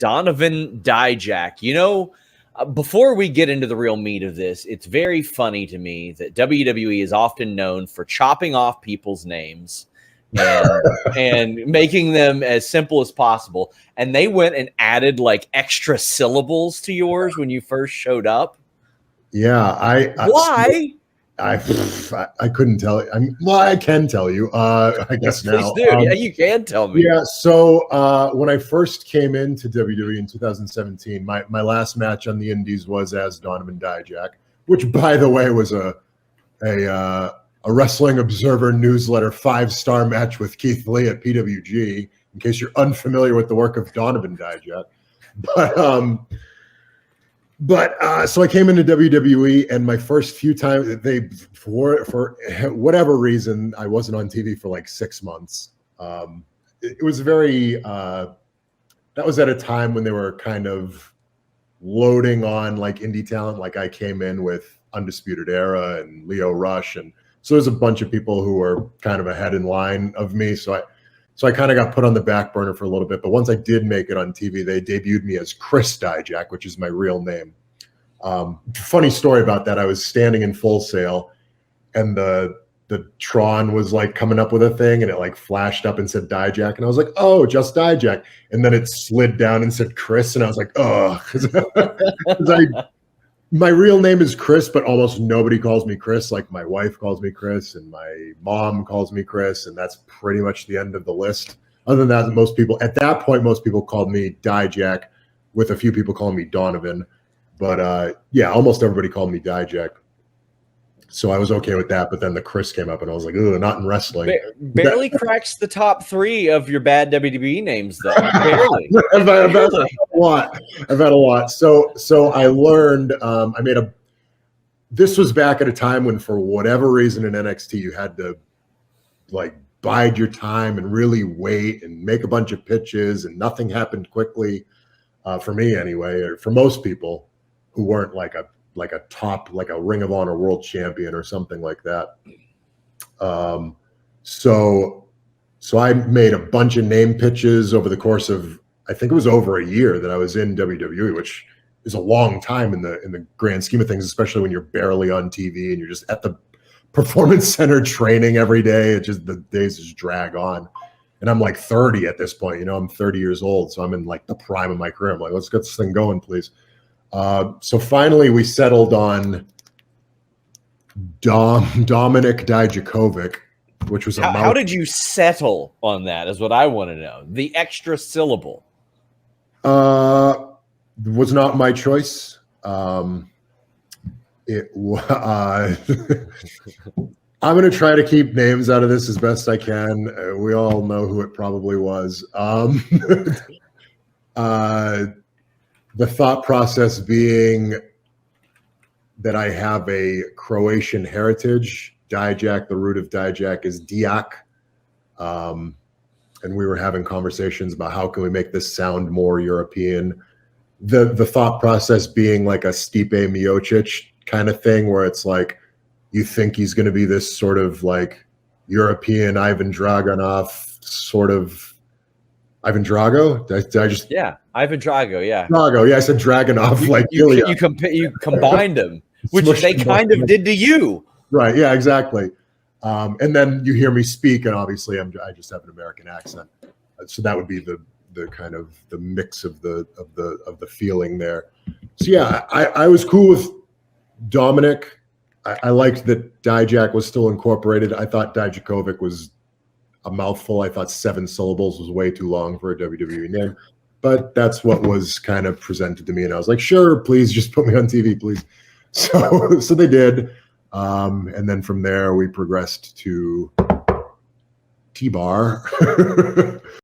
Donovan Dijak. Before we get into the real meat of this, it's very funny to me that WWE is often known for chopping off people's names and making them as simple as possible. And they went and added like extra syllables to yours when you first showed up. Yeah, why? I couldn't tell you. Well, I can tell you. I guess now. Please do. Yeah, you can tell me. Yeah. So when I first came into WWE in 2017, my last match on the Indies was as Donovan Dijak, which, by the way, was a Wrestling Observer newsletter 5-star match with Keith Lee at PWG. In case you're unfamiliar with the work of Donovan Dijak, But so I came into WWE, and my first few times, for whatever reason, I wasn't on TV for like 6 months. It was very that was at a time when they were kind of loading on like indie talent. Like I came in with Undisputed Era and Leo Rush, and so there's a bunch of people who were kind of ahead in line of me. So I kind of got put on the back burner for a little bit, but once I did make it on TV, they debuted me as Chris Dijak, which is my real name. Funny story about that. I was standing in Full Sail, and the Tron was like coming up with a thing, and it like flashed up and said Dijak, and I was like, oh, just Dijak. And then it slid down and said Chris, and I was like, oh, my real name is Chris, but almost nobody calls me Chris. Like my wife calls me Chris, and my mom calls me Chris, and that's pretty much the end of the list. Other than that, most people called me Dijak, with a few people calling me Donovan. But yeah, almost everybody called me Dijak. So I was okay with that. But then the Chris came up, and I was like, "Ooh, not in wrestling." Barely cracks the top 3 of your bad WWE names, though. Barely. I've had a lot. I've had a lot. So I learned. This was back at a time when, for whatever reason, in NXT, you had to like bide your time and really wait and make a bunch of pitches, and nothing happened quickly. For me, anyway, or for most people who weren't like a top, like a Ring of Honor world champion or something like that. So I made a bunch of name pitches over the course of, I think it was over a year that I was in WWE, which is a long time in the grand scheme of things, especially when you're barely on TV and you're just at the performance center training every day. The days just drag on. And I'm like 30 at this point, I'm 30 years old. So I'm in like the prime of my career. I'm like, let's get this thing going, please. So finally we settled on Dominik Dijakovic, which was how did you settle on that is what I want to know. The extra syllable. Was not my choice. I'm going to try to keep names out of this as best I can. We all know who it probably was. The thought process being that I have a Croatian heritage. Dijak, the root of Dijak is Dijak. And we were having conversations about how can we make this sound more European. The thought process being like a Stipe Miocic kind of thing, where it's like, you think he's going to be this sort of like European Ivan Dragunov sort of Ivan Drago? Did I just? Yeah, Ivan Drago. Yeah, Drago. Yeah, I said Dragunov. You combined them, which they kind of did to you. Right. Yeah. Exactly. And then you hear me speak, and obviously I just have an American accent, so that would be the kind of the mix of the feeling there. So yeah, I was cool with Dominik. I liked that Dijak was still incorporated. I thought Dijakovic was a mouthful. I thought 7 syllables was way too long for a WWE name, but that's what was kind of presented to me. And I was like, sure, please just put me on TV, please. So they did. And then from there we progressed to T-Bar.